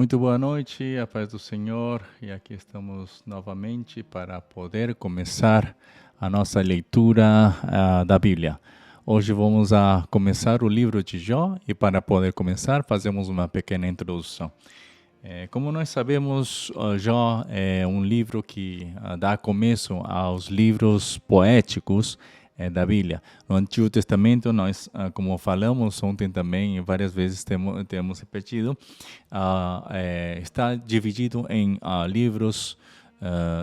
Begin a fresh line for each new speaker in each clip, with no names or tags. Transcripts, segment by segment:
Muito boa noite, a paz do Senhor, e aqui estamos novamente para poder começar a nossa leitura da Bíblia. Hoje vamos a começar o livro de Jó e para poder começar fazemos uma pequena introdução. Como nós sabemos, Jó é um livro que dá começo aos livros poéticos da Bíblia. No Antigo Testamento, nós, como falamos ontem também, e várias vezes temos repetido, está dividido em livros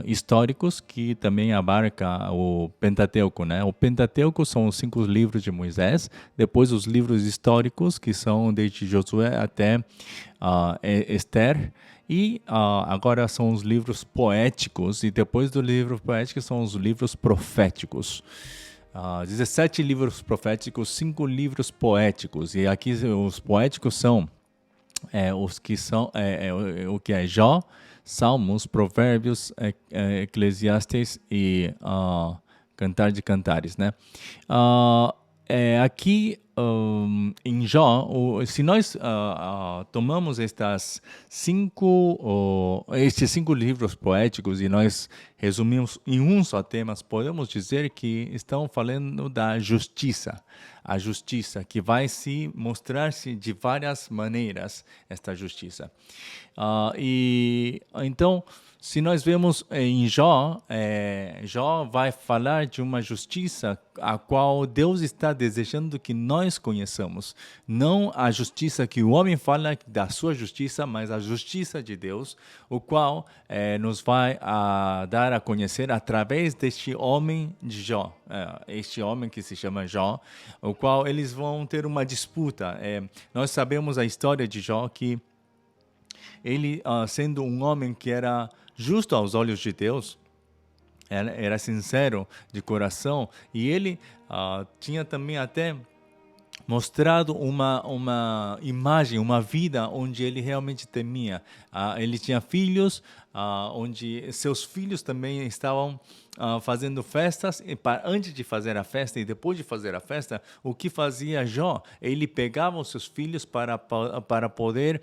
históricos que também abarca o Pentateuco, né? O Pentateuco são os 5 livros de Moisés, depois os livros históricos, que são desde Josué até Esther, e agora são os livros poéticos, e depois do livro poético são os livros proféticos. 17 livros proféticos, 5 livros poéticos, e aqui os poéticos são os que são o que é Jó, Salmos, Provérbios, Eclesiastes e Cantar de Cantares, né? Aqui em Jó, se nós tomamos estes 5 livros poéticos e nós resumimos em um só tema, podemos dizer que estão falando da justiça. A justiça que vai se mostrar-se de várias maneiras, esta justiça. E então, se nós vemos em Jó, Jó vai falar de uma justiça a qual Deus está desejando que nós conheçamos. Não a justiça que o homem fala da sua justiça, mas a justiça de Deus, o qual nos vai dar a conhecer através deste homem de Jó, este homem que se chama Jó, o qual eles vão ter uma disputa. Nós sabemos a história de Jó, que ele, sendo um homem que era justo aos olhos de Deus, era sincero de coração, e ele tinha também até mostrado uma imagem, uma vida onde ele realmente temia. Ele tinha filhos, onde seus filhos também estavam fazendo festas, e antes de fazer a festa e depois de fazer a festa, o que fazia Jó? Ele pegava os seus filhos para poder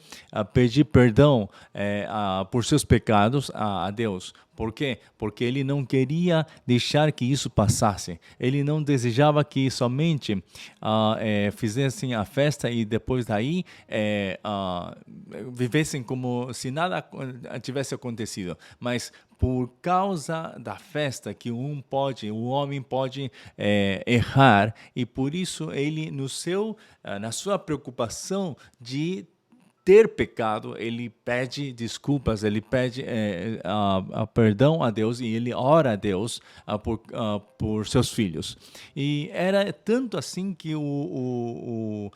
pedir perdão por seus pecados a Deus. Por quê? Porque ele não queria deixar que isso passasse. Ele não desejava que somente fizessem a festa e depois daí vivessem como se nada tivesse acontecido. Mas por causa da festa que o homem pode errar, e por isso ele na sua preocupação de ter pecado, ele pede desculpas, ele pede perdão a Deus e ele ora a Deus por seus filhos. E era tanto assim que o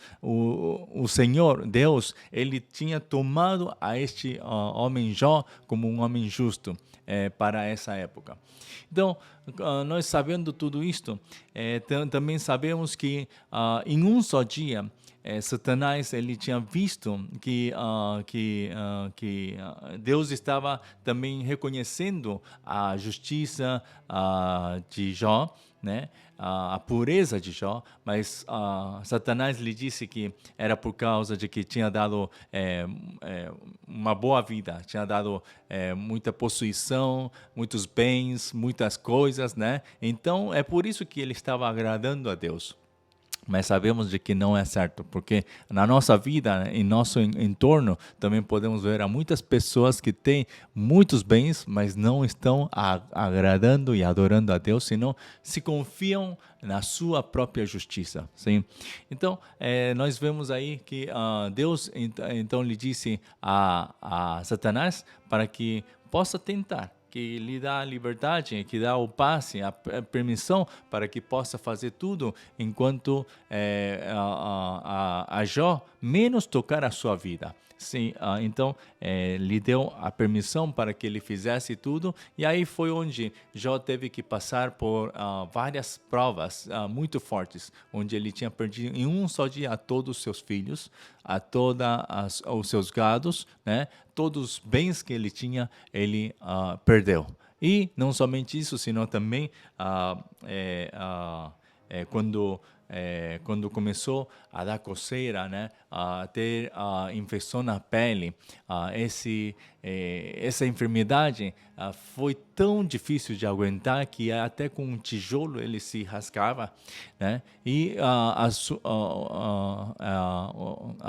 Senhor, Deus, ele tinha tomado a este homem Jó como um homem justo para essa época. Então, nós sabendo tudo isto, também sabemos que em um só dia, Satanás ele tinha visto que Deus estava também reconhecendo a justiça de Jó, né? A pureza de Jó, mas Satanás lhe disse que era por causa de que tinha dado uma boa vida, tinha dado muita possuição, muitos bens, muitas coisas, né? Então é por isso que ele estava agradando a Deus. Mas sabemos de que não é certo, porque na nossa vida, em nosso entorno, também podemos ver há muitas pessoas que têm muitos bens, mas não estão agradando e adorando a Deus, senão se confiam na sua própria justiça. Sim? Então, nós vemos aí que Deus então lhe disse a Satanás para que possa tentar, que lhe dá a liberdade, que dá o passe, a permissão para que possa fazer tudo, enquanto a Jó menos tocar a sua vida. Sim, então lhe deu a permissão para que ele fizesse tudo, e aí foi onde Jó teve que passar por várias provas muito fortes, onde ele tinha perdido em um só dia a todos os seus filhos, a todos os seus gados, né? Todos os bens que ele tinha, ele perdeu. E não somente isso, senão também quando quando começou a dar coceira, né, a ter infecção na pele, essa enfermidade foi tão difícil de aguentar que até com um tijolo ele se rasgava, né? E a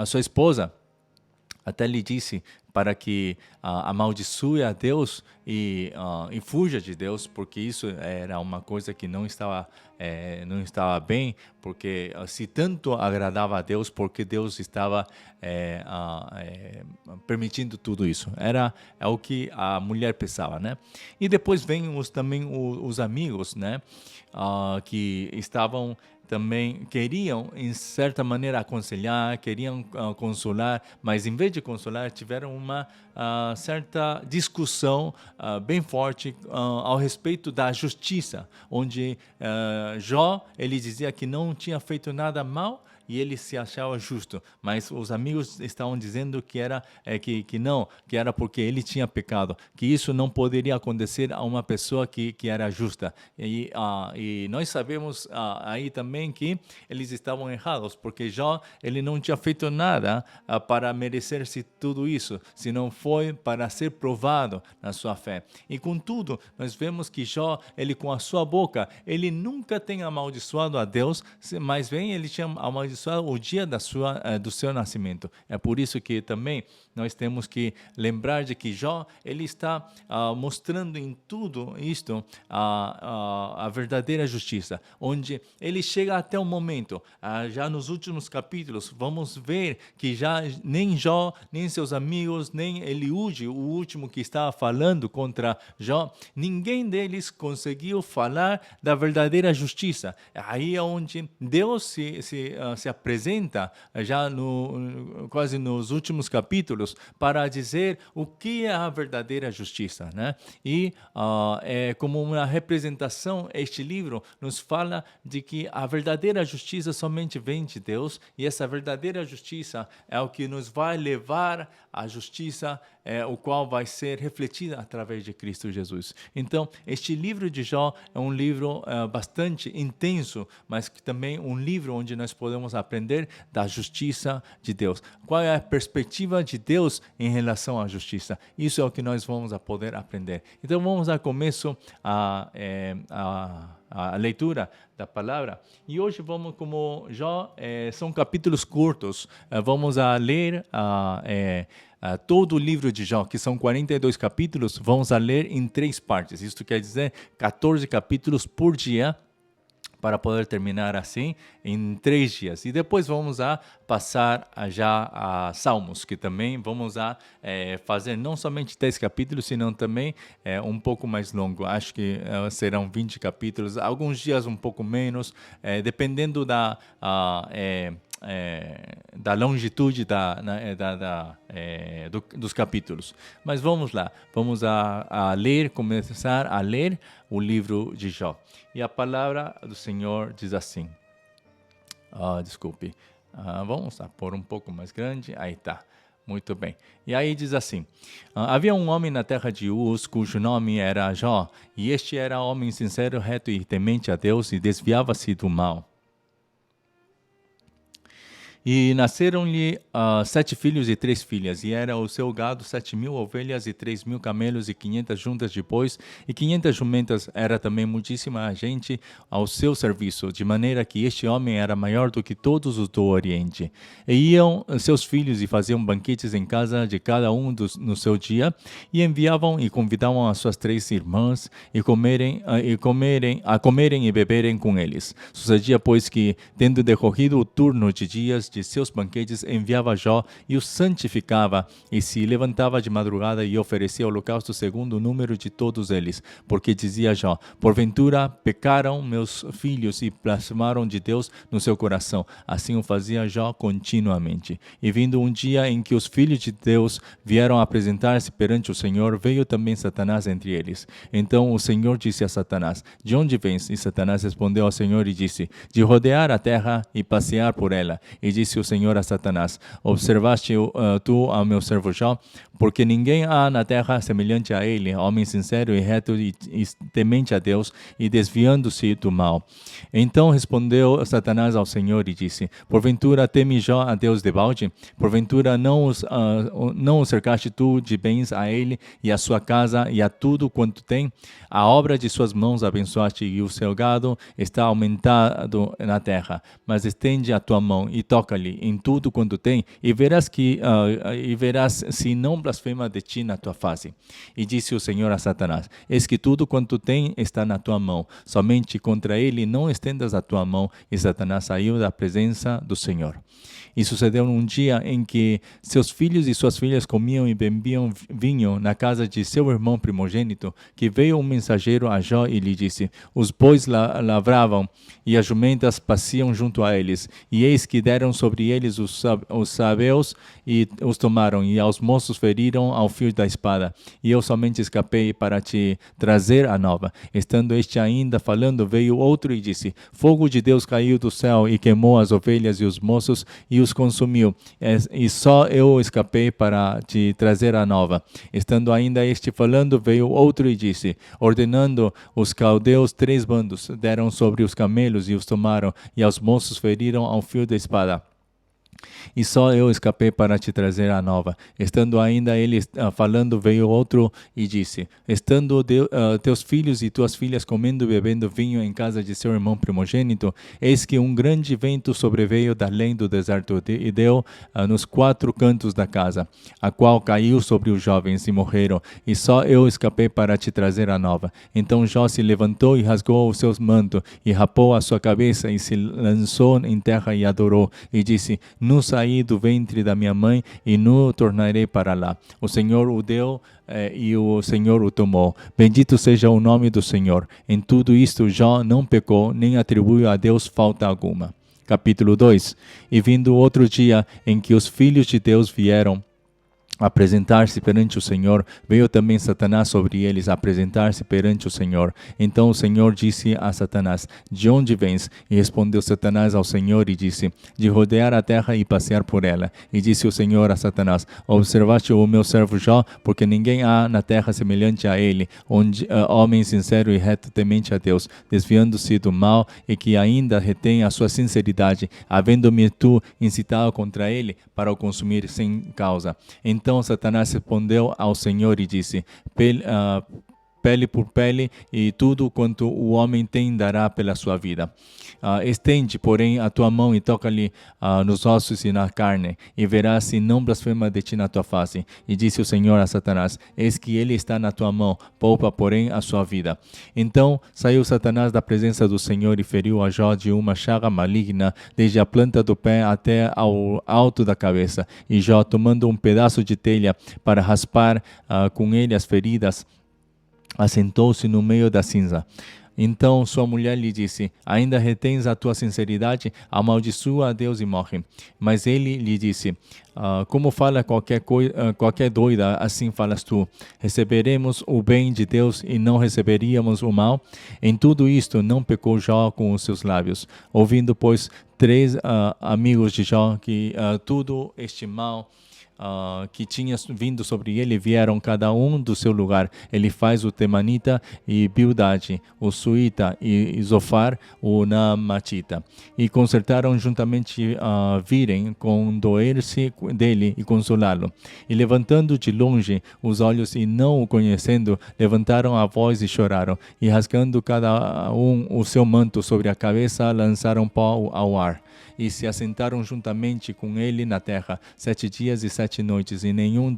sua esposa até lhe disse para que amaldiçoe a Deus e fuja de Deus, porque isso era uma coisa que não estava bem, porque se tanto agradava a Deus, porque Deus estava permitindo tudo isso. É o que a mulher pensava, né? E depois vem também os amigos, né? Que estavam também queriam, em certa maneira, aconselhar, queriam consolar, mas em vez de consolar, tiveram uma certa discussão bem forte ao respeito da justiça, onde Jó, ele dizia que não tinha feito nada mal, e ele se achava justo, mas os amigos estavam dizendo que era que era porque ele tinha pecado, que isso não poderia acontecer a uma pessoa que era justa. E nós sabemos aí também que eles estavam errados, porque Jó, ele não tinha feito nada para merecer-se tudo isso, senão foi para ser provado na sua fé. E contudo, nós vemos que Jó, ele com a sua boca, ele nunca tem amaldiçoado a Deus, mas bem, ele tinha amaldiçoado o dia do seu nascimento. É por isso que também nós temos que lembrar de que Jó, ele está mostrando em tudo isto a verdadeira justiça, onde ele chega até o momento, já nos últimos capítulos, vamos ver que já nem Jó, nem seus amigos, nem Eliúde, o último que estava falando contra Jó, ninguém deles conseguiu falar da verdadeira justiça. Aí é onde Deus se apresenta já quase nos últimos capítulos para dizer o que é a verdadeira justiça, né? E é como uma representação, este livro nos fala de que a verdadeira justiça somente vem de Deus, e essa verdadeira justiça é o que nos vai levar à justiça, o qual vai ser refletida através de Cristo Jesus. Então, este livro de Jó é um livro bastante intenso, mas que também um livro onde nós podemos aprender da justiça de Deus. Qual é a perspectiva de Deus em relação à justiça? Isso é o que nós vamos poder aprender. Então, vamos dar começo a leitura da palavra. E hoje vamos, como Jó, são capítulos curtos, vamos ler todo o livro de Jó, que são 42 capítulos, vamos ler em 3 partes. Isto quer dizer 14 capítulos por dia, para poder terminar assim em 3 dias. E depois vamos passar já a Salmos, que também vamos fazer não somente 10 capítulos, senão também um pouco mais longo. Acho que serão 20 capítulos, alguns dias um pouco menos, dependendo da longitude dos capítulos. Mas vamos lá, vamos começar a ler o livro de Jó. E a palavra do Senhor diz assim, desculpe, vamos pôr um pouco mais grande, aí está. Muito bem. E aí diz assim, havia um homem na terra de Uz, cujo nome era Jó, e este era homem sincero, reto e temente a Deus, e desviava-se do mal. E nasceram-lhe 7 filhos e 3 filhas, e era o seu gado 7.000 ovelhas e 3.000 camelos e 500 juntas de bois, e 500 jumentas. Era também muitíssima gente ao seu serviço, de maneira que este homem era maior do que todos os do Oriente. E iam seus filhos e faziam banquetes em casa de cada um no seu dia, e enviavam e convidavam as suas 3 irmãs a comerem e beberem com eles. Sucedia, pois, que, tendo decorrido o turno de dias de seus banquetes, enviava Jó e os santificava, e se levantava de madrugada e oferecia holocausto segundo o número de todos eles, porque dizia Jó: porventura pecaram meus filhos e blasfemaram de Deus no seu coração. Assim o fazia Jó continuamente. E vindo um dia em que os filhos de Deus vieram apresentar-se perante o Senhor, veio também Satanás entre eles. Então o Senhor disse a Satanás: de onde vens? E Satanás respondeu ao Senhor e disse: de rodear a terra e passear por ela. E disse o Senhor a Satanás: observaste tu ao meu servo Jó? porque ninguém há na terra semelhante a ele, homem sincero e reto e temente a Deus e desviando-se do mal. Então respondeu Satanás ao Senhor e disse: porventura teme Jó a Deus debalde? Porventura não o cercaste tu de bens a ele e a sua casa e a tudo quanto tem? A obra de suas mãos abençoaste e o seu gado está aumentado na terra. Mas estende a tua mão e toca-lhe em tudo quanto tem e verás se não blasfema de ti na tua face. E disse o Senhor a Satanás: eis que tudo quanto tem está na tua mão, somente contra ele não estendas a tua mão. E Satanás saiu da presença do Senhor. E sucedeu num dia em que seus filhos e suas filhas comiam e bebiam vinho na casa de seu irmão primogênito, que veio um mensageiro a Jó e lhe disse: os bois lavravam e as jumentas passeam junto a eles, e eis que deram sobre eles os sabeus e os tomaram, e aos moços feriram ao fio da espada. E eu somente escapei para te trazer a nova. Estando este ainda falando, veio outro e disse: fogo de Deus caiu do céu e queimou as ovelhas e os moços e os consumiu. E só eu escapei para te trazer a nova. Estando ainda este falando, veio outro e disse: ordenando os caldeus 3 bandos, deram sobre os camelos e os tomaram, e aos moços feriram ao fio da espada. E só eu escapei para te trazer a nova. Estando ainda ele falando, veio outro e disse: estando teus filhos e tuas filhas comendo e bebendo vinho em casa de seu irmão primogênito, eis que um grande vento sobreveio da além do deserto e deu nos 4 cantos da casa, a qual caiu sobre os jovens e morreram, e só eu escapei para te trazer a nova. Então Jó se levantou e rasgou o seu manto, e rapou a sua cabeça, e se lançou em terra e adorou, e disse: nu saí do ventre da minha mãe e nu tornarei para lá. O Senhor o deu e o Senhor o tomou. Bendito seja o nome do Senhor. Em tudo isto Jó não pecou, nem atribuiu a Deus falta alguma. Capítulo 2. E vindo outro dia em que os filhos de Deus vieram apresentar-se perante o Senhor, veio também Satanás sobre eles apresentar-se perante o Senhor. Então o Senhor disse a Satanás: de onde vens? E respondeu Satanás ao Senhor e disse: de rodear a terra e passear por ela. E disse o Senhor a Satanás: observaste o meu servo Jó, porque ninguém há na terra semelhante a ele, homem sincero e reto temente a Deus, desviando-se do mal, e que ainda retém a sua sinceridade, havendo-me tu incitado contra ele para o consumir sem causa. Então Satanás respondeu ao Senhor e disse: pele por pele, e tudo quanto o homem tem dará pela sua vida. Estende, porém, a tua mão e toca-lhe nos ossos e na carne, e verás se não blasfema de ti na tua face. E disse o Senhor a Satanás: eis que ele está na tua mão, poupa, porém, a sua vida. Então saiu Satanás da presença do Senhor e feriu a Jó de uma chaga maligna, desde a planta do pé até ao alto da cabeça. E Jó, tomando um pedaço de telha para raspar com ele as feridas, assentou-se no meio da cinza. Então sua mulher lhe disse: ainda retens a tua sinceridade? Amaldiçoa a Deus e morre. Mas ele lhe disse: como fala qualquer doida, assim falas tu. Receberemos o bem de Deus e não receberíamos o mal? Em tudo isto não pecou Jó com os seus lábios. Ouvindo, pois, 3 amigos de Jó que tudo este mal que tinha vindo sobre ele, vieram cada um do seu lugar. Ele faz o Temanita e Bildade, o Suíta e Zofar, o Naamatita. E concertaram juntamente virem, condoer-se dele e consolá-lo. E levantando de longe os olhos e não o conhecendo, levantaram a voz e choraram. E rasgando cada um o seu manto sobre a cabeça, lançaram pó ao ar. E se assentaram juntamente com ele na terra 7 dias e 7 noites, e nenhum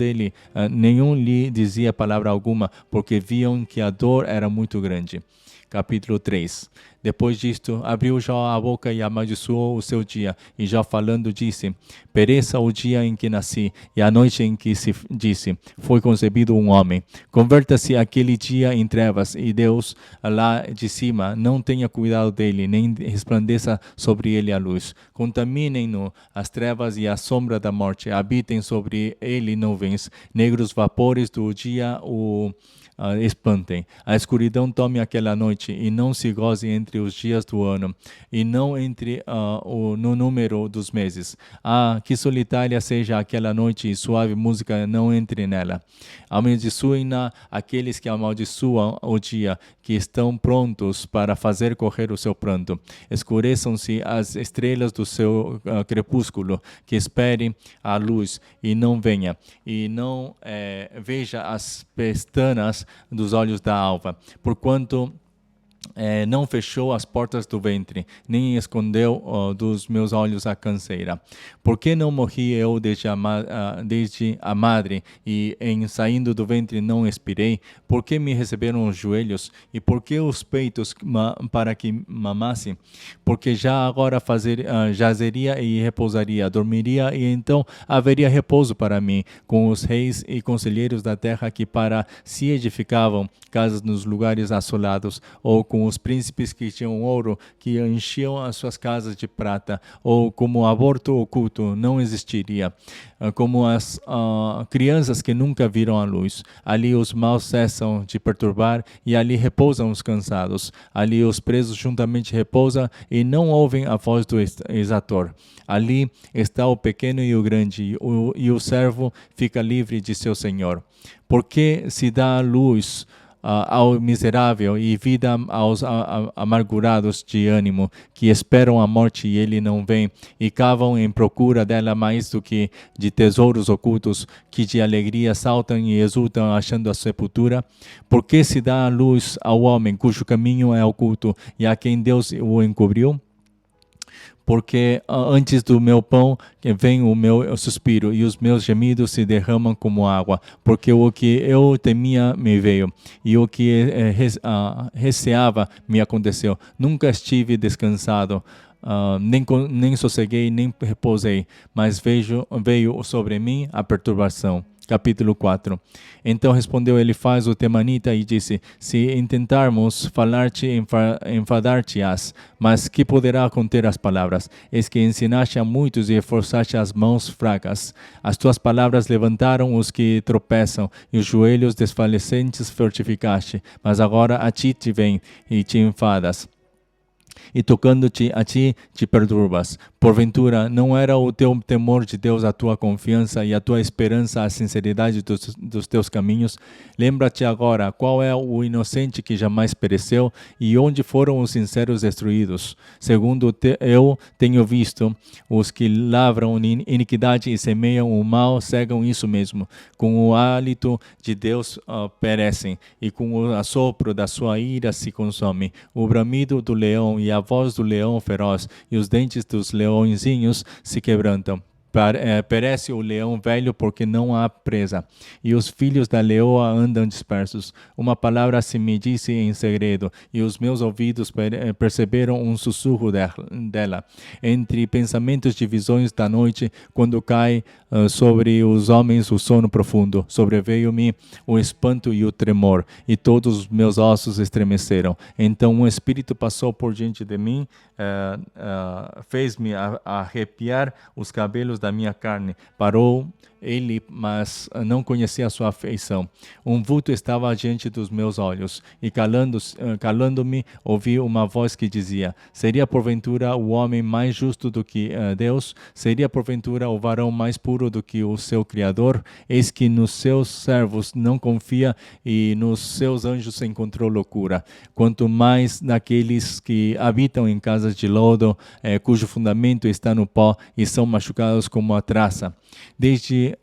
lhe dizia palavra alguma, porque viam que a dor era muito grande. Capítulo 3. Depois disto, abriu Jó a boca e amaldiçoou o seu dia. E Jó falando disse: pereça o dia em que nasci, e a noite em que se disse: foi concebido um homem. Converta-se aquele dia em trevas, e Deus, lá de cima, não tenha cuidado dele, nem resplandeça sobre ele a luz. Contaminem-no as trevas e a sombra da morte, habitem sobre ele nuvens, negros vapores do dia espantem. A escuridão tome aquela noite e não se goze entre os dias do ano e não entre no número dos meses. Que solitária seja aquela noite e suave música não entre nela. Amaldiçoem-na aqueles que amaldiçoam o dia, que estão prontos para fazer correr o seu pranto. Escureçam-se as estrelas do seu crepúsculo, que espere a luz e não venha, e não veja as pestanas dos olhos da alva, porquanto não fechou as portas do ventre, nem escondeu dos meus olhos a canseira. Por que não morri eu desde a madre, e em saindo do ventre não expirei? Por que me receberam os joelhos, e por que os peitos para que mamasse? Porque já agora jazeria e repousaria, dormiria, e então haveria repouso para mim, com os reis e conselheiros da terra que para si edificavam casas nos lugares assolados, ou com os príncipes que tinham ouro, que enchiam as suas casas de prata, ou como aborto oculto não existiria, como as crianças que nunca viram a luz. Ali os maus cessam de perturbar, e ali repousam os cansados. Ali os presos juntamente repousam, e não ouvem a voz do exator. Ali está o pequeno e o grande, e o servo fica livre de seu senhor. Porque se dá a luz ao miserável e vida aos amargurados de ânimo, que esperam a morte e ele não vem, e cavam em procura dela mais do que de tesouros ocultos, que de alegria saltam e exultam achando a sepultura? Porque se dá a luz ao homem cujo caminho é oculto, e a quem Deus o encobriu? Porque antes do meu pão vem o meu suspiro, e os meus gemidos se derramam como água, porque o que eu temia me veio, e o que receava me aconteceu. Nunca estive descansado, nem sosseguei, nem repousei, mas veio sobre mim a perturbação. Capítulo 4. Então respondeu Elifaz o temanita e disse: Se intentarmos falar-te, enfadar-te-ás, mas que poderá conter as palavras? Eis que ensinaste a muitos e esforçaste as mãos fracas. As tuas palavras levantaram os que tropeçam, e os joelhos desfalecentes fortificaste. Mas agora a ti te vem e te enfadas, e tocando-te a ti, te perturbas. Porventura, não era o teu temor de Deus a tua confiança, e a tua esperança a sinceridade dos teus caminhos? Lembra-te agora qual é o inocente que jamais pereceu, e onde foram os sinceros destruídos. Segundo eu tenho visto, os que lavram iniquidade e semeiam o mal cegam isso mesmo. Com o hálito de Deus perecem, e com o assopro da sua ira se consomem. O bramido do leão e a voz do leão feroz, e os dentes dos leõezinhos se quebrantam. Perece o leão velho porque não há presa, e os filhos da leoa andam dispersos. Uma palavra se me disse em segredo, e os meus ouvidos perceberam um sussurro dela. Entre pensamentos de visões da noite, quando cai sobre os homens o sono profundo, sobreveio-me o espanto e o tremor, e todos os meus ossos estremeceram. Então um espírito passou por diante de mim, fez-me arrepiar os cabelos da minha carne. Parou ele, mas não conhecia a sua feição. Um vulto estava diante dos meus olhos, e calando-me, ouvi uma voz que dizia: Seria porventura o homem mais justo do que Deus? Seria porventura o varão mais puro do que o seu Criador? Eis que nos seus servos não confia, e nos seus anjos encontrou loucura. Quanto mais naqueles que habitam em casas de lodo, cujo fundamento está no pó, e são machucados como a traça. Desde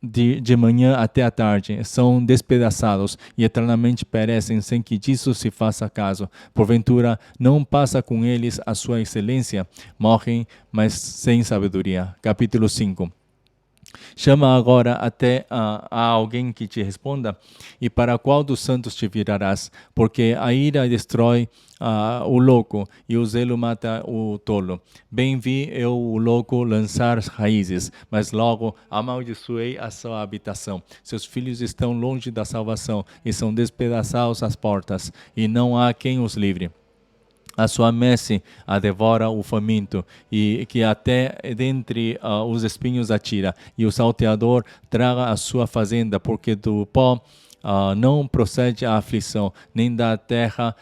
de manhã até a tarde, são despedaçados e eternamente perecem sem que disso se faça caso. Porventura, não passa com eles a sua excelência? Morrem, mas sem sabedoria. Capítulo 5. Chama agora até a alguém que te responda, e para qual dos santos te virarás? Porque a ira destrói o louco, e o zelo mata o tolo. Bem vi eu o louco lançar raízes, mas logo amaldiçoei a sua habitação. Seus filhos estão longe da salvação, e são despedaçados as portas, e não há quem os livre. A sua messe a devora o faminto, e que até dentre os espinhos atira, e o salteador traga a sua fazenda, porque do pó Não procede a aflição, nem da terra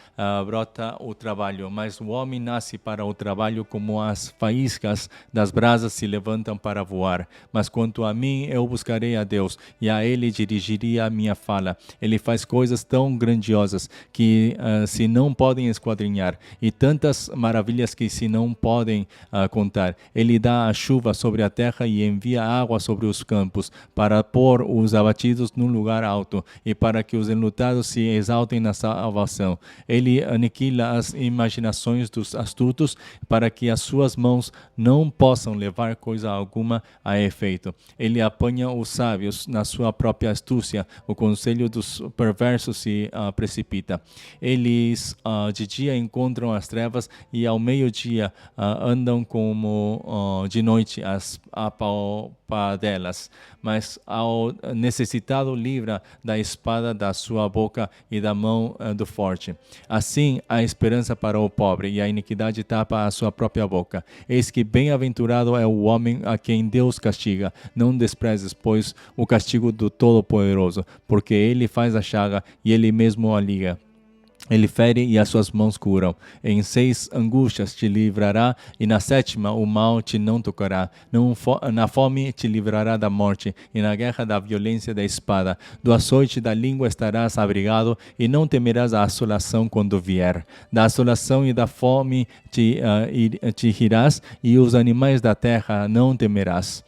brota o trabalho, mas o homem nasce para o trabalho como as faíscas das brasas se levantam para voar. Mas quanto a mim, eu buscarei a Deus, e a Ele dirigiria a minha fala. Ele faz coisas tão grandiosas que se não podem esquadrinhar, e tantas maravilhas que se não podem contar. Ele dá a chuva sobre a terra e envia água sobre os campos, para pôr os abatidos num lugar alto, e para que os enlutados se exaltem na salvação. Ele aniquila as imaginações dos astutos, para que as suas mãos não possam levar coisa alguma a efeito. Ele apanha os sábios na sua própria astúcia, o conselho dos perversos se precipita. Eles de dia encontram as trevas e ao meio-dia andam como de noite as apalpadelas. Mas ao necessitado livra da espada da sua boca e da mão do forte. Assim há esperança para o pobre, e a iniquidade tapa a sua própria boca. Eis que bem-aventurado é o homem a quem Deus castiga. Não desprezes, pois, o castigo do Todo-Poderoso, porque ele faz a chaga e ele mesmo a liga. Ele fere e as suas mãos curam. Em 6 angústias te livrará, e na 7ª o mal te não tocará. Na fome te livrará da morte, e na guerra da violência da espada. Do açoite da língua estarás abrigado, e não temerás a assolação quando vier. Da assolação e da fome te rirás, e os animais da terra não temerás.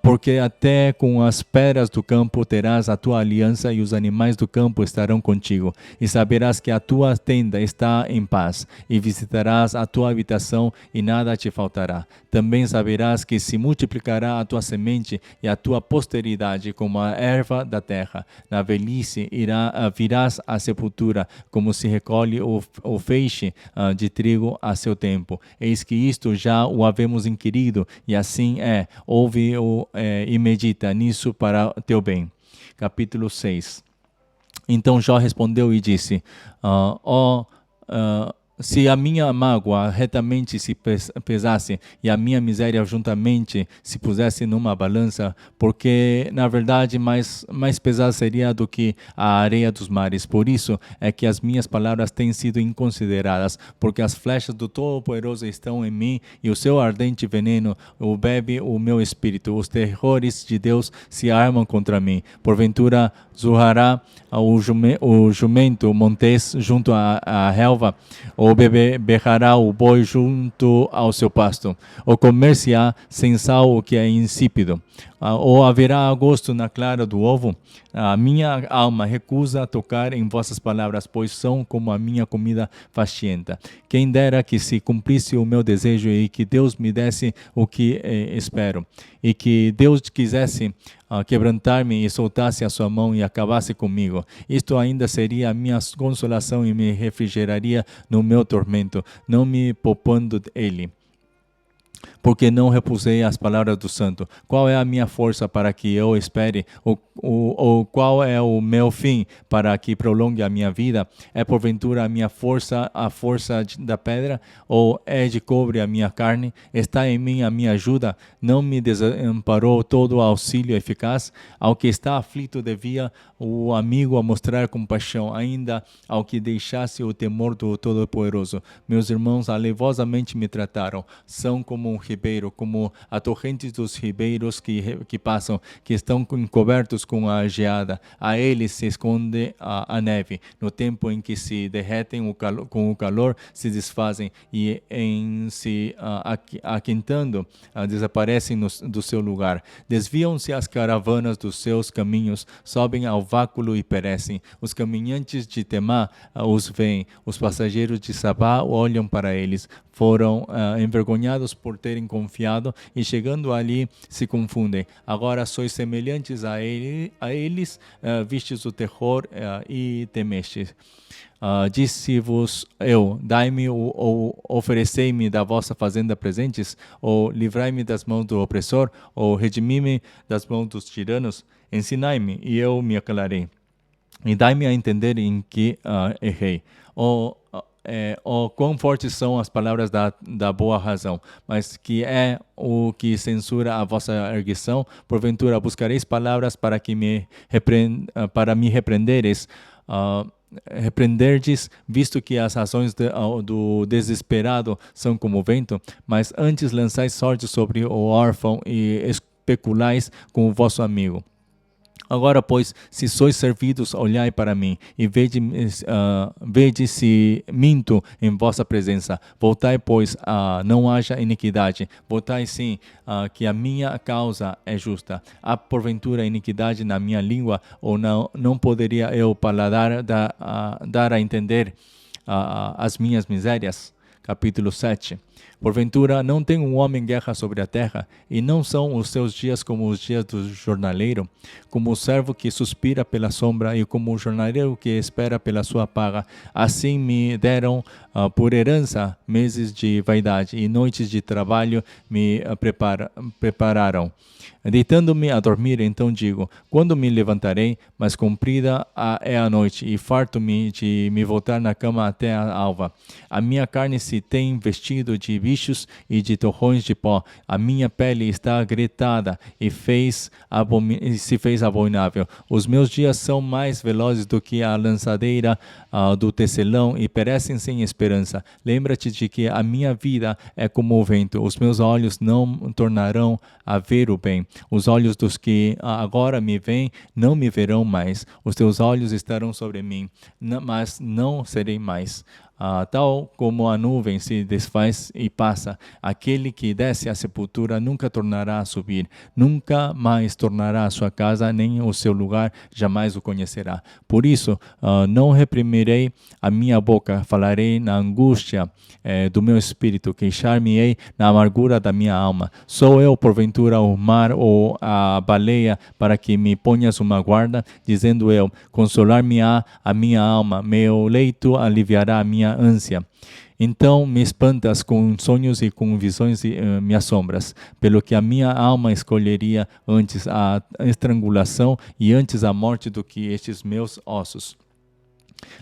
Porque até com as pedras do campo terás a tua aliança, e os animais do campo estarão contigo. E saberás que a tua tenda está em paz, e visitarás a tua habitação, e nada te faltará. Também saberás que se multiplicará a tua semente e a tua posteridade como a erva da terra. Na velhice virás à sepultura, como se recolhe o feixe de trigo a seu tempo. Eis que isto já o havemos inquirido, e assim é. Ouve e medita nisso para teu bem. Capítulo 6. Então Jó respondeu e disse: se a minha mágoa retamente se pesasse, e a minha miséria juntamente se pusesse numa balança, porque na verdade mais pesada seria do que a areia dos mares. Por isso é que as minhas palavras têm sido inconsideradas, porque as flechas do Todo-Poderoso estão em mim, e o seu ardente veneno o bebe o meu espírito. Os terrores de Deus se armam contra mim. Porventura zurrará o jumento montês junto à relva, ou berrará o boi junto ao seu pasto, ou comer-se-á sem sal o que é insípido, ou haverá gosto na clara do ovo. A minha alma recusa tocar em vossas palavras, pois são como a minha comida fastienta. Quem dera que se cumprisse o meu desejo, e que Deus me desse o que espero, e que Deus quisesse quebrantar-me e soltasse a sua mão e acabasse comigo. Isto ainda seria a minha consolação e me refrigeraria no meu tormento, não me poupando ele. Porque não repusei as palavras do santo. Qual é a minha força para que eu espere? Ou qual é o meu fim para que prolongue a minha vida? É porventura a minha força a força da pedra? Ou é de cobre a minha carne? Está em mim a minha ajuda? Não me desamparou todo o auxílio eficaz? Ao que está aflito devia o amigo a mostrar compaixão, ainda ao que deixasse o temor do Todo-Poderoso. Meus irmãos alevosamente me trataram. São como um ribeiro, como a torrente dos ribeiros que passam, que estão encobertos com a geada. A eles se esconde a neve. No tempo em que se derretem com o calor, se desfazem, e em se aquentando, desaparecem do seu lugar. Desviam-se as caravanas dos seus caminhos, sobem ao vácuo e perecem. Os caminhantes de Temá os veem, os passageiros de Sabá olham para eles. Foram envergonhados por terem confiado, e chegando ali se confundem. Agora sois semelhantes a eles, vistes o terror e temestes. Disse-vos eu: dai-me ou oferecei-me da vossa fazenda presentes, ou livrai-me das mãos do opressor, ou redimi-me das mãos dos tiranos. Ensinai-me, e eu me aclarei, e dai-me a entender em que errei. o quão fortes são as palavras da boa razão, mas que é o que censura a vossa erguição. Porventura buscareis palavras para me repreenderes, repreenderdes, visto que as razões do desesperado são como vento, mas antes lançais sorte sobre o órfão e especulais com o vosso amigo. Agora, pois, se sois servidos, olhai para mim e vede se minto em vossa presença. Voltai, pois, não haja iniquidade. Voltai, sim, que a minha causa é justa. Há, porventura, iniquidade na minha língua, ou não poderia eu paladar dar a entender as minhas misérias? Capítulo 7. Porventura, não tem um homem guerra sobre a terra, e não são os seus dias como os dias do jornaleiro, como o servo que suspira pela sombra e como o jornaleiro que espera pela sua paga. Assim me deram por herança meses de vaidade, e noites de trabalho me prepararam. Deitando-me a dormir, então digo, quando me levantarei? Mas comprida é a noite, e farto-me de me voltar na cama até a alva. A minha carne se tem vestido de bichos e de torrões de pó. A minha pele está gretada e se fez abominável. Os meus dias são mais velozes do que a lançadeira do tecelão e perecem sem esperança. Lembra-te de que a minha vida é como o vento. Os meus olhos não tornarão a ver o bem. Os olhos dos que agora me veem não me verão mais. Os teus olhos estarão sobre mim, mas não serei mais. Tal como a nuvem se desfaz e passa, aquele que desce à sepultura nunca tornará a subir, nunca mais tornará a sua casa, nem o seu lugar jamais o conhecerá. Por isso, não reprimirei a minha boca, falarei na angústia do meu espírito, queixar-me-ei na amargura da minha alma. Sou eu, porventura, o mar ou a baleia, para que me ponhas uma guarda? Dizendo eu, consolar-me-á a minha alma, meu leito aliviará a minha ânsia. Então me espantas com sonhos e com visões e me assombras, pelo que a minha alma escolheria antes a estrangulação e antes a morte do que estes meus ossos.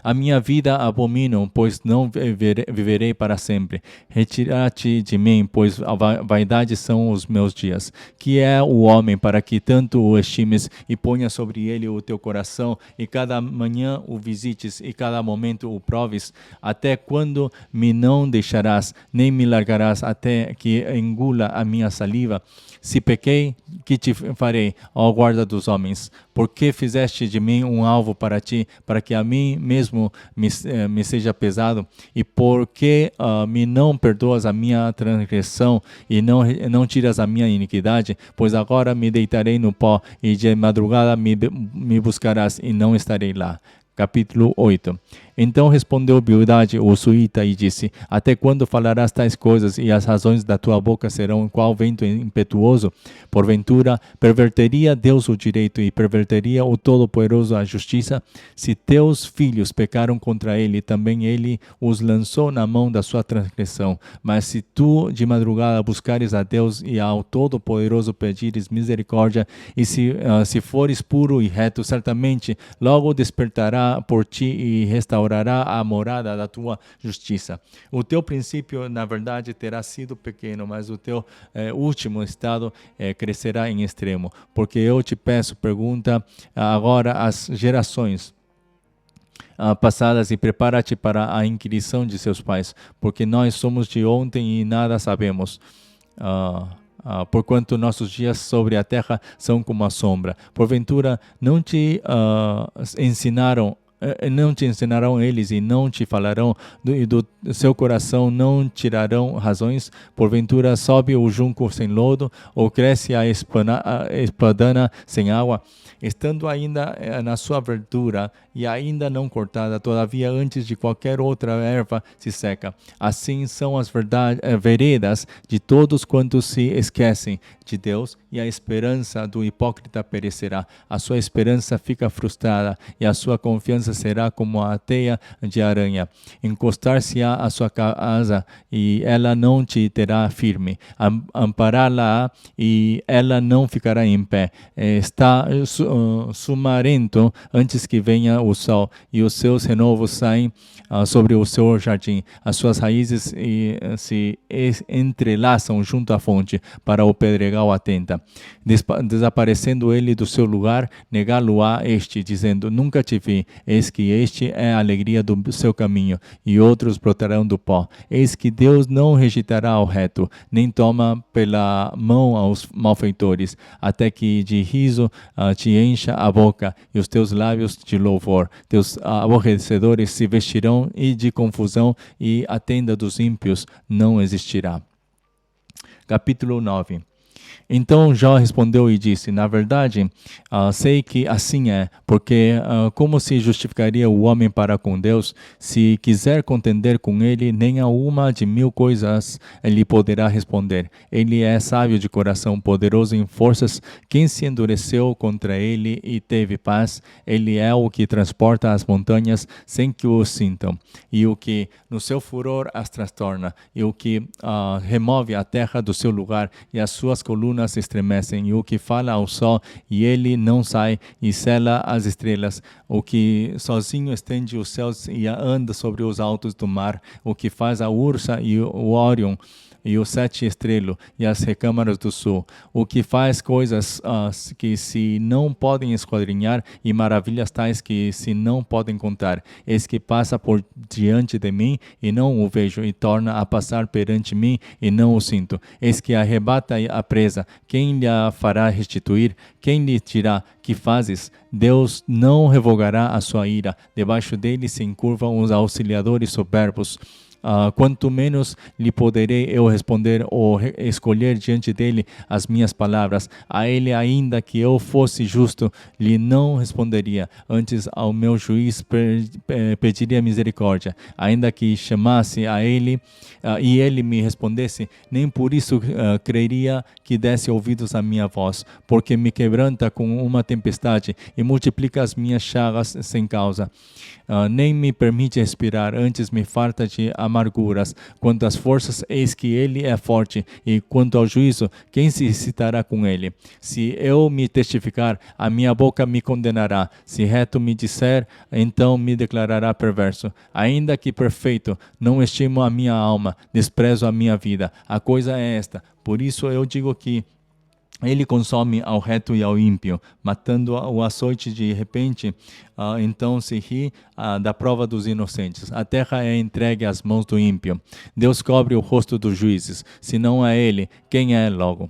A minha vida abomino, pois não viverei para sempre. Retira-te de mim, pois a vaidade são os meus dias. Que é o homem para que tanto o estimes e ponha sobre ele o teu coração, e cada manhã o visites e cada momento o proves? Até quando me não deixarás, nem me largarás até que engula a minha saliva? Se pequei, que te farei, ó guarda dos homens? Por que fizeste de mim um alvo para ti, para que a mim mesmo me seja pesado? E por que me não perdoas a minha transgressão e não tiras a minha iniquidade? Pois agora me deitarei no pó, e de madrugada me buscarás, e não estarei lá. Capítulo 8. Então respondeu Bildade, o suíta, e disse: Até quando falarás tais coisas, e as razões da tua boca serão qual vento impetuoso? Porventura, perverteria Deus o direito e perverteria o Todo-Poderoso a justiça? Se teus filhos pecaram contra ele, também ele os lançou na mão da sua transgressão. Mas se tu de madrugada buscares a Deus e ao Todo-Poderoso pedires misericórdia, e se fores puro e reto, certamente logo despertará por ti e restaurará a morada da tua justiça. O teu princípio, na verdade, terá sido pequeno, mas o teu último estado crescerá em extremo. Porque eu te peço, pergunta agora às gerações passadas e prepara-te para a inquirição de seus pais, porque nós somos de ontem e nada sabemos. Porquanto nossos dias sobre a terra são como a sombra. Porventura não te ensinarão eles e não te falarão, do seu coração não tirarão razões? Porventura sobe o junco sem lodo, ou cresce a espadana sem água? Estando ainda na sua verdura e ainda não cortada, todavia antes de qualquer outra erva se seca. Assim são as veredas de todos quantos se esquecem de Deus, e a esperança do hipócrita perecerá. A sua esperança fica frustrada e a sua confiança criança será como a teia de aranha. Encostar-se-á à sua casa e ela não te terá firme. Ampará-la e ela não ficará em pé. Está sumarento antes que venha o sol e os seus renovos saem sobre o seu jardim. As suas raízes se entrelaçam junto à fonte, para o pedregal atenta. Desaparecendo ele do seu lugar, negá-lo-á este, dizendo: Nunca te vi. Eis que este é a alegria do seu caminho, e outros brotarão do pó. Eis que Deus não rejeitará ao reto, nem toma pela mão aos malfeitores, até que de riso te encha a boca, e os teus lábios de louvor. Teus aborrecedores se vestirão e de confusão, e a tenda dos ímpios não existirá. Capítulo 9. Então Jó respondeu e disse: Na verdade, sei que assim é, porque como se justificaria o homem para com Deus? Se quiser contender com ele, nem a uma de 1000 coisas ele poderá responder. Ele é sábio de coração, poderoso em forças. Quem se endureceu contra ele e teve paz? Ele é o que transporta as montanhas sem que o sintam, e o que no seu furor as transtorna, e o que remove a terra do seu lugar, e as suas colunas se estremecem, e o que fala ao sol, e ele não sai, e sela as estrelas, o que sozinho estende os céus e anda sobre os altos do mar, o que faz a Ursa e o Órion, e o 7 estrelo, e as recâmaras do sul, o que faz coisas que se não podem esquadrinhar, e maravilhas tais que se não podem contar. Eis que passa por diante de mim, e não o vejo, e torna a passar perante mim, e não o sinto. Eis que arrebata a presa, quem lhe a fará restituir? Quem lhe dirá: que fazes? Deus não revogará a sua ira, debaixo dele se encurvam os auxiliadores soberbos. Quanto menos lhe poderei eu responder ou escolher diante dele as minhas palavras. A ele, ainda que eu fosse justo, lhe não responderia. Antes ao meu juiz pediria misericórdia. Ainda que chamasse a ele e ele me respondesse, nem por isso creria que desse ouvidos à minha voz, porque me quebranta com uma tempestade e multiplica as minhas chagas sem causa. Nem me permite respirar, antes me farta de amarguras. Quanto às forças, eis que ele é forte, e quanto ao juízo, quem se excitará com ele? Se eu me testificar, a minha boca me condenará. Se reto me disser, então me declarará perverso. Ainda que perfeito, não estimo a minha alma, desprezo a minha vida. A coisa é esta, por isso eu digo que ele consome ao reto e ao ímpio, matando o açoite de repente, então se ri da prova dos inocentes. A terra é entregue às mãos do ímpio. Deus cobre o rosto dos juízes. Se não é ele, quem é logo?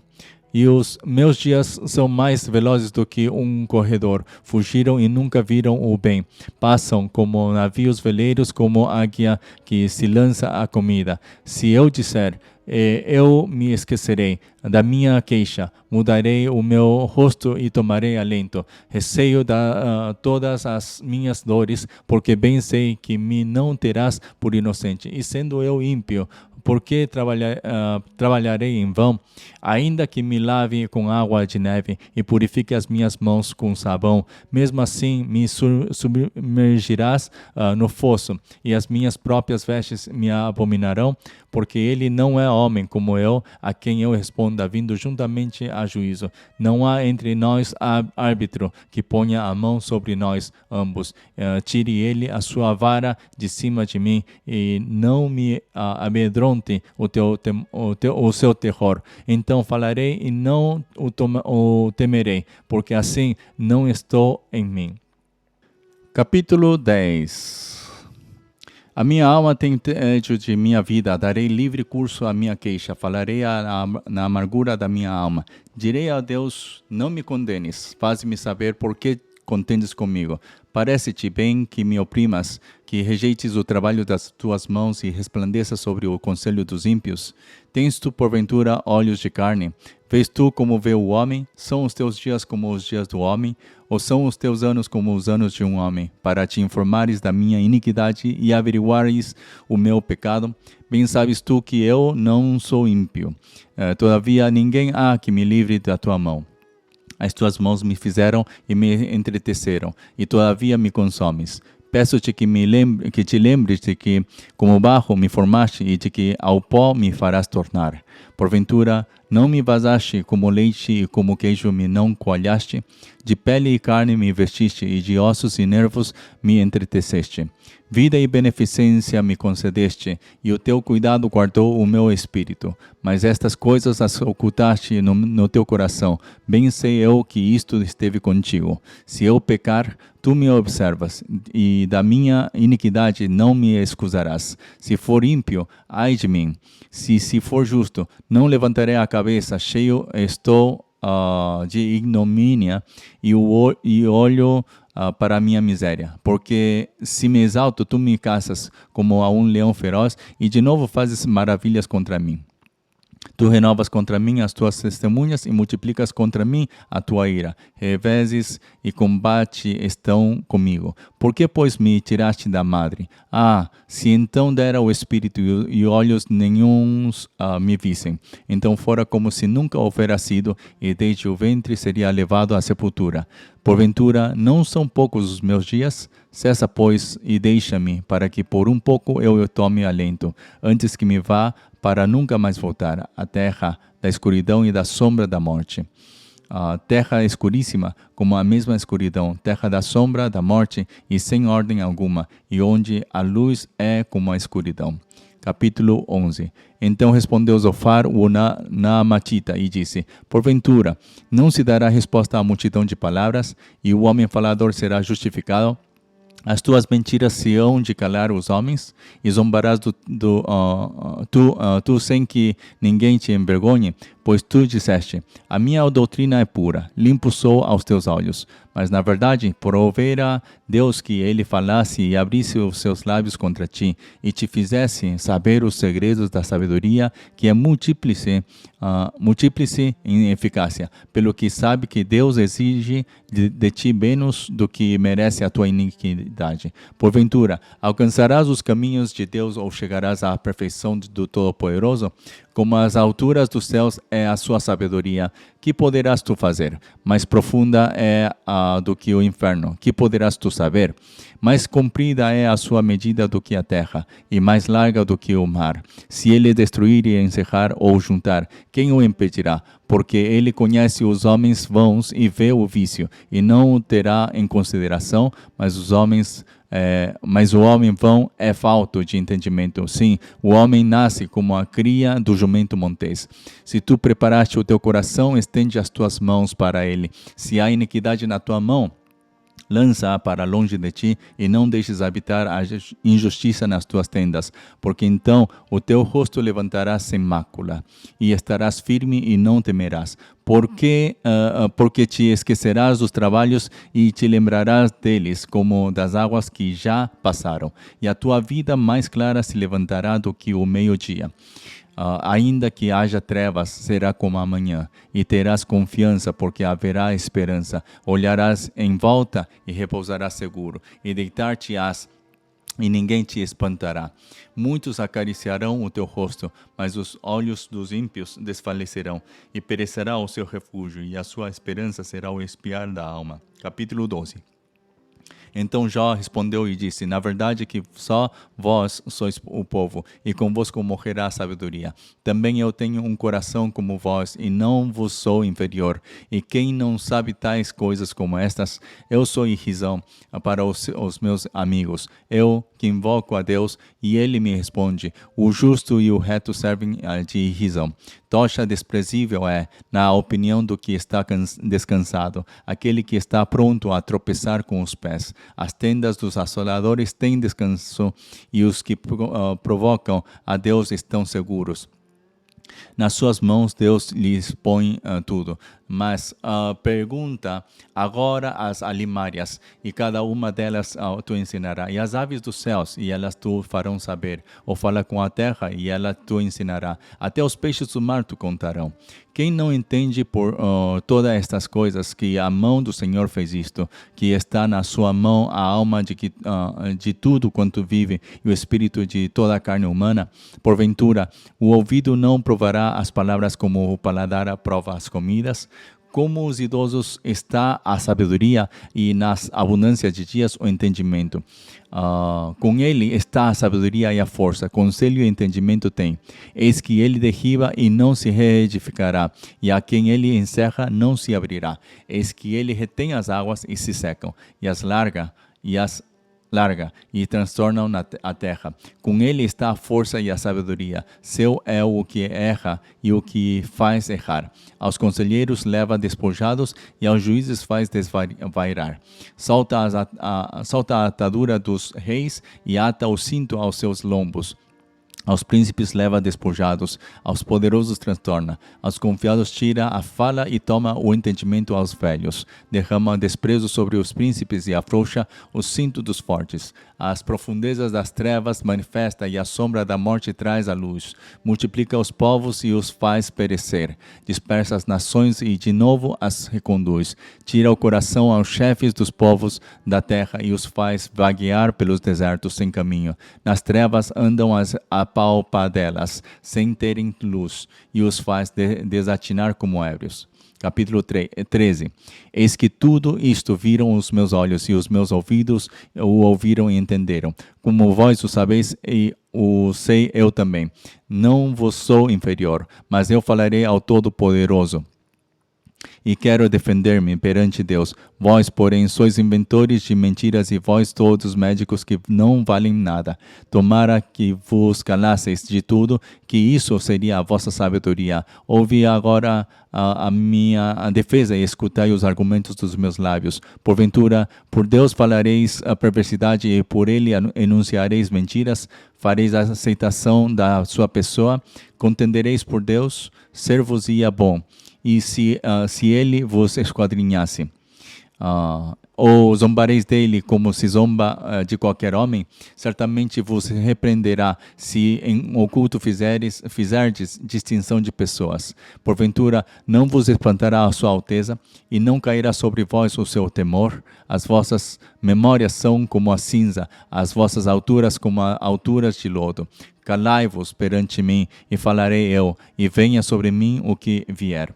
E os meus dias são mais velozes do que um corredor. Fugiram e nunca viram o bem. Passam como navios veleiros, como águia que se lança à comida. Se eu disser, eu me esquecerei da minha queixa, mudarei o meu rosto e tomarei alento. Receio todas as minhas dores, porque bem sei que me não terás por inocente. E sendo eu ímpio, por que trabalharei em vão? Ainda que me lave com água de neve e purifique as minhas mãos com sabão, mesmo assim me submergirás no fosso, e as minhas próprias vestes me abominarão, porque ele não é homem como eu, a quem eu responda, vindo juntamente a juízo. Não há entre nós árbitro que ponha a mão sobre nós ambos. Tire ele a sua vara de cima de mim, e não me amedronte o seu terror. Então falarei e não o temerei, porque assim não estou em mim. Capítulo 10. A minha alma tem tédio de minha vida, darei livre curso à minha queixa, falarei na amargura da minha alma. Direi a Deus, não me condenes, faz-me saber por que contendes comigo. Parece-te bem que me oprimas, que rejeites o trabalho das tuas mãos e resplandeça sobre o conselho dos ímpios? Tens tu, porventura, olhos de carne? Vês tu como vê o homem? São os teus dias como os dias do homem? Ou são os teus anos como os anos de um homem? Para te informares da minha iniquidade e averiguares o meu pecado? Bem sabes tu que eu não sou ímpio. Todavia ninguém há que me livre da tua mão. As tuas mãos me fizeram e me entreteceram, e todavia me consomes. Peço-te que te lembres de que, como barro, me formaste e de que ao pó me farás tornar. Porventura, não me vazaste como leite e como queijo me não coalhaste? De pele e carne me vestiste e de ossos e nervos me entreteceste. Vida e beneficência me concedeste, e o teu cuidado guardou o meu espírito. Mas estas coisas as ocultaste no teu coração. Bem sei eu que isto esteve contigo. Se eu pecar, tu me observas, e da minha iniquidade não me excusarás. Se for ímpio, ai de mim. Se for justo, não levantarei a cabeça. Cheio estou de ignomínia e olho para a minha miséria. Porque se me exalto, tu me caças como a um leão feroz e de novo fazes maravilhas contra mim. Tu renovas contra mim as tuas testemunhas e multiplicas contra mim a tua ira. Reveses e combate estão comigo. Por que, pois, me tiraste da madre? Ah, se então dera o espírito e olhos nenhuns me vissem. Então fora como se nunca houvera sido, e desde o ventre seria levado à sepultura. Porventura, não são poucos os meus dias? Cessa, pois, e deixa-me, para que por um pouco eu tome alento, antes que me vá para nunca mais voltar à terra da escuridão e da sombra da morte. A terra escuríssima, como a mesma escuridão, terra da sombra da morte e sem ordem alguma, e onde a luz é como a escuridão. Capítulo 11. Então respondeu Zofar, o Naamatita, e disse: Porventura, não se dará resposta à multidão de palavras, e o homem falador será justificado? As tuas mentiras se hão de calar os homens, e zombarás tu sem que ninguém te envergonhe, pois tu disseste: a minha doutrina é pura, limpo sou aos teus olhos. Mas na verdade, provera Deus que ele falasse e abrisse os seus lábios contra ti, e te fizesse saber os segredos da sabedoria, que é múltiplice em eficácia, pelo que sabe que Deus exige de ti menos do que merece a tua iniquidade. Porventura, alcançarás os caminhos de Deus ou chegarás à perfeição do Todo-Poderoso? Como as alturas dos céus é a sua sabedoria, que poderás tu fazer? Mais profunda é do que o inferno, que poderás tu saber? Mais comprida é a sua medida do que a terra, e mais larga do que o mar. Se ele destruir e encerrar ou juntar, quem o impedirá? Porque ele conhece os homens vãos e vê o vício, e não o terá em consideração, mas o homem vão é falto de entendimento. Sim, o homem nasce como a cria do jumento montês. Se tu preparaste o teu coração, estende as tuas mãos para ele. Se há iniquidade na tua mão, lança-a para longe de ti, e não deixes habitar a injustiça nas tuas tendas, porque então o teu rosto levantarás sem mácula, e estarás firme e não temerás. Porque te esquecerás dos trabalhos e te lembrarás deles, como das águas que já passaram, e a tua vida mais clara se levantará do que o meio-dia. Ainda que haja trevas, será como amanhã, e terás confiança, porque haverá esperança. Olharás em volta e repousarás seguro, e deitar-te-ás e ninguém te espantará. Muitos acariciarão o teu rosto, mas os olhos dos ímpios desfalecerão, e perecerá o seu refúgio, e a sua esperança será o espiar da alma. Capítulo 12. Então Jó respondeu e disse: na verdade que só vós sois o povo, e convosco morrerá a sabedoria. Também eu tenho um coração como vós, e não vos sou inferior. E quem não sabe tais coisas como estas? Eu sou irrisão para os meus amigos. Eu que invoco a Deus, e ele me responde. O justo e o reto servem de irrisão. Tocha desprezível é, na opinião do que está descansado, aquele que está pronto a tropeçar com os pés. As tendas dos assoladores têm descanso, e os que provocam a Deus estão seguros. Nas suas mãos Deus lhes põe tudo. Mas pergunta agora às alimárias, e cada uma delas tu ensinará. E as aves dos céus, e elas tu farão saber. Ou fala com a terra, e ela tu ensinará. Até os peixes do mar tu contarão. Quem não entende por todas estas coisas, que a mão do Senhor fez isto, que está na sua mão a alma de tudo quanto vive, e o espírito de toda a carne humana? Porventura, o ouvido não provará as palavras como o paladar aprova as comidas? como os idosos está a sabedoria, e nas abundâncias de dias o entendimento. Com ele está a sabedoria e a força, conselho e entendimento tem. Eis que ele derriba e não se reedificará, e a quem ele encerra não se abrirá. Eis que ele retém as águas e se secam, e as larga e transtornam a terra. Com ele está a força e a sabedoria. Seu é o que erra e o que faz errar. Aos conselheiros leva despojados e aos juízes faz desvairar. Solta a atadura dos reis e ata o cinto aos seus lombos. Aos príncipes leva despojados, aos poderosos transtorna, aos confiados tira a fala e toma o entendimento aos velhos. Derrama desprezo sobre os príncipes e afrouxa o cinto dos fortes. As profundezas das trevas manifesta e a sombra da morte traz a luz. Multiplica os povos e os faz perecer. Dispersa as nações e de novo as reconduz. Tira o coração aos chefes dos povos da terra e os faz vaguear pelos desertos sem caminho. Nas trevas andam a palpadelas, sem terem luz, e os faz desatinar como ébrios. Capítulo 13. Eis que tudo isto viram os meus olhos, e os meus ouvidos o ouviram e entenderam. Como vós o sabeis, e o sei eu também. Não vos sou inferior, mas eu falarei ao Todo-Poderoso. E quero defender-me perante Deus. Vós, porém, sois inventores de mentiras, e vós todos médicos que não valem nada. Tomara que vos calasseis de tudo, que isso seria a vossa sabedoria. Ouvi agora a minha defesa e escutai os argumentos dos meus lábios. Porventura, por Deus falareis a perversidade e por ele enunciareis mentiras? Fareis a aceitação da sua pessoa? Contendereis por Deus? Ser-vos-ia bom. E se ele vos esquadrinhasse, ou zombareis dele como se zomba de qualquer homem, certamente vos repreenderá se em oculto fizerdes distinção de pessoas. Porventura não vos espantará a sua alteza, e não cairá sobre vós o seu temor. As vossas memórias são como a cinza, as vossas alturas como a alturas de lodo. Calai-vos perante mim, e falarei eu, e venha sobre mim o que vier.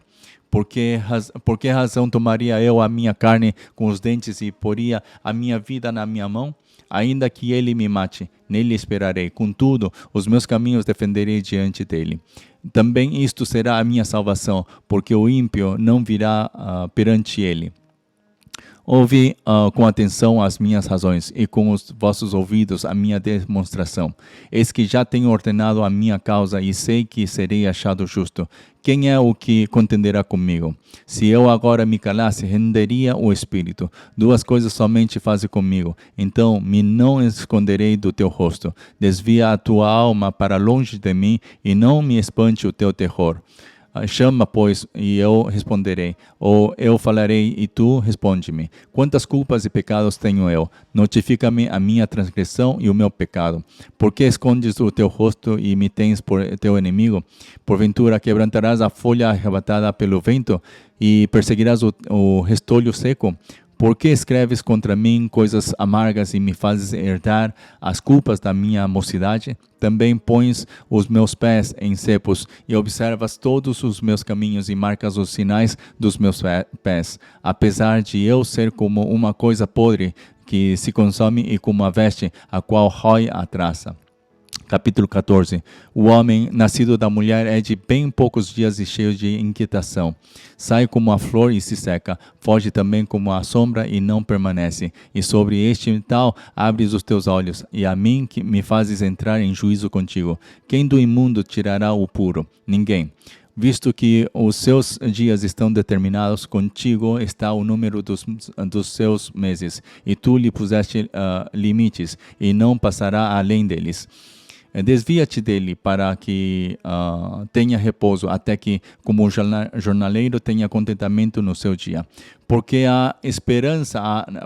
Por que razão tomaria eu a minha carne com os dentes e poria a minha vida na minha mão? Ainda que ele me mate, nele esperarei. Contudo, os meus caminhos defenderei diante dele. Também isto será a minha salvação, porque o ímpio não virá perante ele. Ouvi com atenção as minhas razões, e com os vossos ouvidos a minha demonstração. Eis que já tenho ordenado a minha causa, e sei que serei achado justo. Quem é o que contenderá comigo? Se eu agora me calasse, renderia o espírito. Duas coisas somente faze comigo. Então me não esconderei do teu rosto. Desvia a tua alma para longe de mim, e não me espante o teu terror. Chama, pois, e eu responderei, ou eu falarei, e tu responde-me. Quantas culpas e pecados tenho eu? Notifica-me a minha transgressão e o meu pecado. Por que escondes o teu rosto e me tens por teu inimigo? Porventura quebrantarás a folha arrebatada pelo vento e perseguirás o restolho seco? Por que escreves contra mim coisas amargas e me fazes herdar as culpas da minha mocidade? Também pões os meus pés em cepos e observas todos os meus caminhos e marcas os sinais dos meus pés. Apesar de eu ser como uma coisa podre que se consome e como a veste a qual rói a traça. Capítulo 14. O homem nascido da mulher é de bem poucos dias e cheio de inquietação. Sai como a flor e se seca, foge também como a sombra e não permanece. E sobre este tal abres os teus olhos, e a mim que me fazes entrar em juízo contigo. Quem do imundo tirará o puro? Ninguém. Visto que os seus dias estão determinados, contigo está o número dos seus meses, e tu lhe puseste limites, e não passará além deles. Desvia-te dele para que tenha repouso, até que, como jornaleiro, tenha contentamento no seu dia. Porque há esperança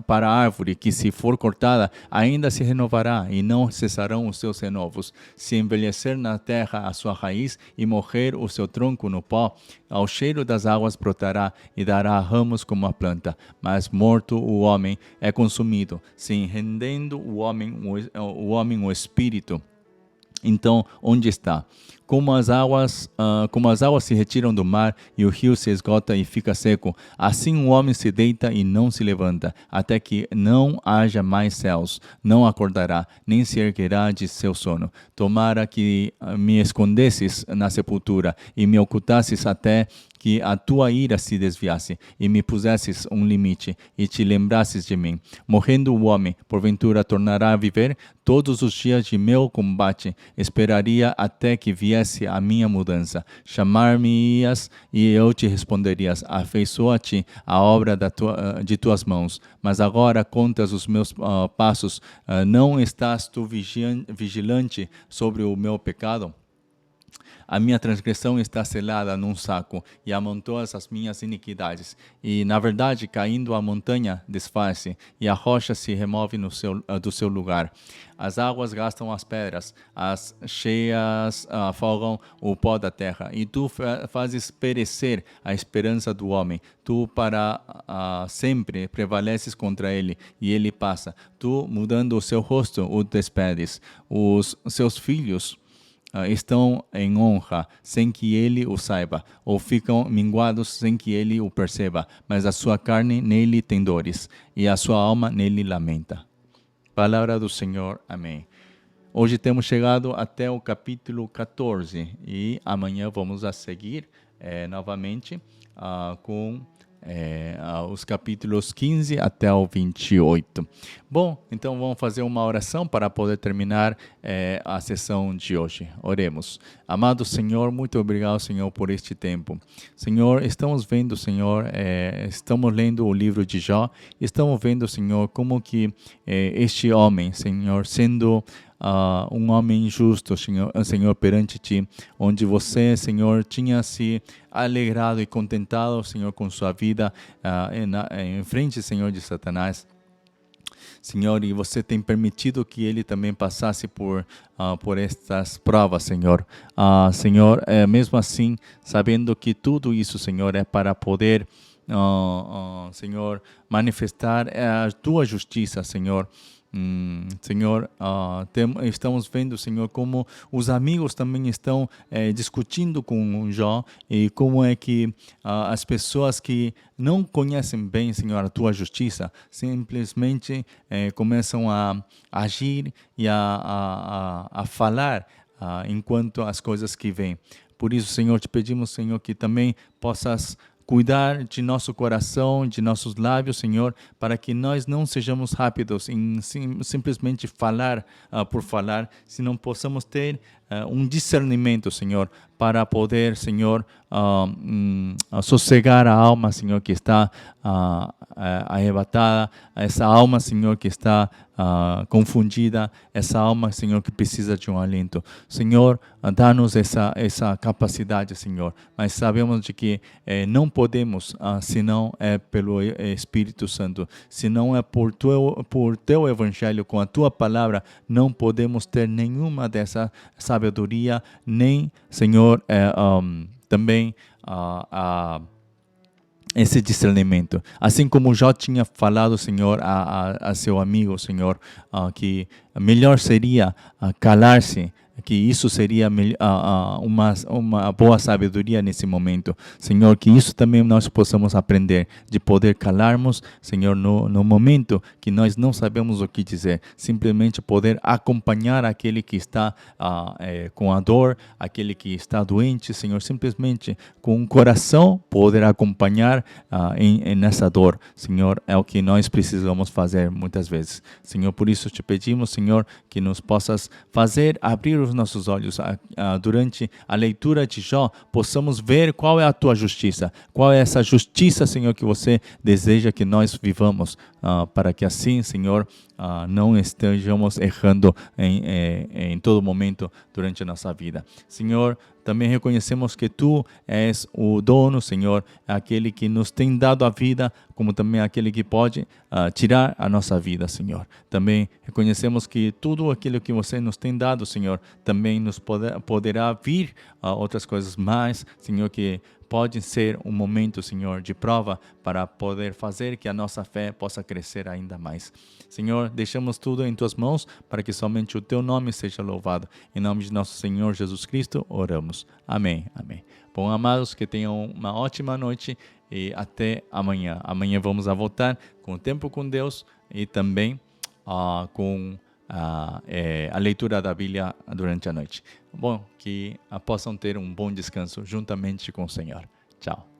para a árvore que, se for cortada, ainda se renovará, e não cessarão os seus renovos. Se envelhecer na terra a sua raiz e morrer o seu tronco no pó, ao cheiro das águas brotará e dará ramos como a planta. Mas morto o homem é consumido, se rendendo o homem o espírito. Então, onde está? Como as águas se retiram do mar e o rio se esgota e fica seco, assim o homem se deita e não se levanta, até que não haja mais céus. Não acordará, nem se erguerá de seu sono. Tomara que me escondesses na sepultura e me ocultasses até que a tua ira se desviasse e me pusesses um limite e te lembrasses de mim. Morrendo o homem, porventura tornará a viver? Todos os dias de meu combate esperaria até que viesse a minha mudança. Chamar-me-ias e eu te responderias. Afeiçoa-te a obra de tuas mãos. Mas agora contas os meus passos. Não estás tu vigilante sobre o meu pecado? A minha transgressão está selada num saco e amontoas as minhas iniquidades. E, na verdade, caindo a montanha, desfaz-se, e a rocha se remove do seu lugar. As águas gastam as pedras, as cheias afogam o pó da terra. E tu fazes perecer a esperança do homem. Tu para sempre prevaleces contra ele, e ele passa. Tu, mudando o seu rosto, o despedes. Os seus filhos estão em honra sem que ele o saiba, ou ficam minguados sem que ele o perceba, mas a sua carne nele tem dores, e a sua alma nele lamenta. Palavra do Senhor. Amém. Hoje temos chegado até o capítulo 14 e amanhã vamos a seguir novamente com os capítulos 15 até o 28. Bom, então vamos fazer uma oração para poder terminar a sessão de hoje. Oremos. Amado Senhor, muito obrigado, Senhor, por este tempo. Senhor, estamos vendo, Senhor, estamos lendo o livro de Jó, estamos vendo, Senhor, como que este homem, Senhor, sendo um homem justo, Senhor, perante Ti, onde você, Senhor, tinha se alegrado e contentado, Senhor, com sua vida em frente, Senhor, de Satanás. Senhor, e você tem permitido que ele também passasse por estas provas, Senhor. Senhor, mesmo assim, sabendo que tudo isso, Senhor, é para poder, Senhor, manifestar a Tua justiça, Senhor. Senhor, estamos vendo, Senhor, como os amigos também estão discutindo com Jó e como é que as pessoas que não conhecem bem, Senhor, a Tua justiça, simplesmente começam a agir e a falar enquanto as coisas que vêm. Por isso, Senhor, te pedimos, Senhor, que também possas cuidar de nosso coração, de nossos lábios, Senhor, para que nós não sejamos rápidos em simplesmente falar por falar, senão possamos ter um discernimento, Senhor, para poder, Senhor, sossegar a alma, Senhor, que está arrebatada, essa alma, Senhor, que está confundida, essa alma, Senhor, que precisa de um alento. Senhor, dá-nos essa capacidade, Senhor, mas sabemos de que não podemos, senão é pelo Espírito Santo, senão é por teu Evangelho, com a Tua palavra, não podemos ter nenhuma dessa sabedoria, nem, Senhor, também esse discernimento. Assim como Jó tinha falado, Senhor, a seu amigo, Senhor, que melhor seria calar-se, que isso seria uma boa sabedoria nesse momento. Senhor, que isso também nós possamos aprender, de poder calarmos, Senhor, no momento que nós não sabemos o que dizer, simplesmente poder acompanhar aquele que está com a dor, aquele que está doente, Senhor, simplesmente com o coração poder acompanhar nessa dor, Senhor, é o que nós precisamos fazer muitas vezes. Senhor, por isso te pedimos, Senhor, que nos possas fazer abrir os nossos olhos durante a leitura de Jó, possamos ver qual é a Tua justiça, qual é essa justiça, Senhor, que você deseja que nós vivamos, para que assim, Senhor, não estejamos errando em todo momento durante a nossa vida. Senhor, também reconhecemos que Tu és o dono, Senhor, aquele que nos tem dado a vida, como também aquele que pode tirar a nossa vida, Senhor. Também reconhecemos que tudo aquilo que você nos tem dado, Senhor, também nos poderá vir outras coisas mais, Senhor, que pode ser um momento, Senhor, de prova para poder fazer que a nossa fé possa crescer ainda mais. Senhor, deixamos tudo em Tuas mãos para que somente o Teu nome seja louvado. Em nome de nosso Senhor Jesus Cristo, oramos. Amém. Amém. Bom, amados, que tenham uma ótima noite e até amanhã. Amanhã vamos a voltar com o Tempo com Deus e também com a leitura da Bíblia durante a noite. Bom, que possam ter um bom descanso juntamente com o Senhor. Tchau.